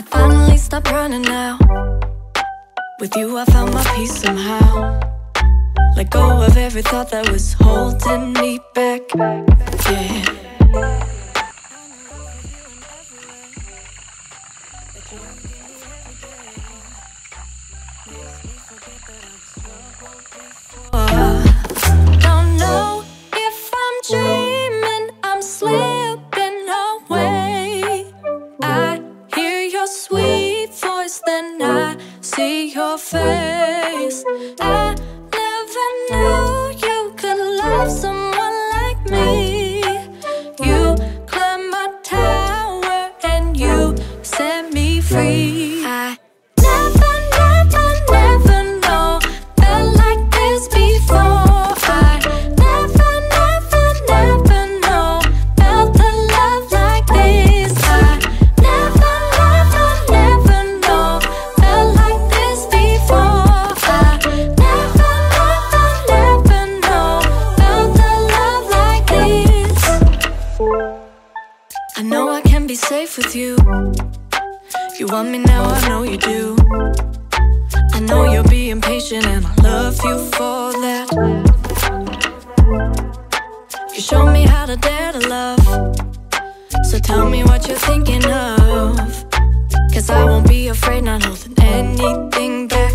I finally stopped running now. With you I found my peace somehow. Let go of every thought that was holding me back. Yeah. Don't know if I'm dreaming, I'm slipping away. I hear your sweet voice, then I see your face. I never knew you could love someone like me. You climbed my tower and you set me free. I never know felt like this before. I never know felt a love like this. I never know felt like this before. I never know felt a love like this. I know I can be safe with you. You want me now, I know you do. I know you're being patient and I love you for that. You showed me how to dare to love. So tell me what you're thinking of, 'cause I won't be afraid, not holding anything back.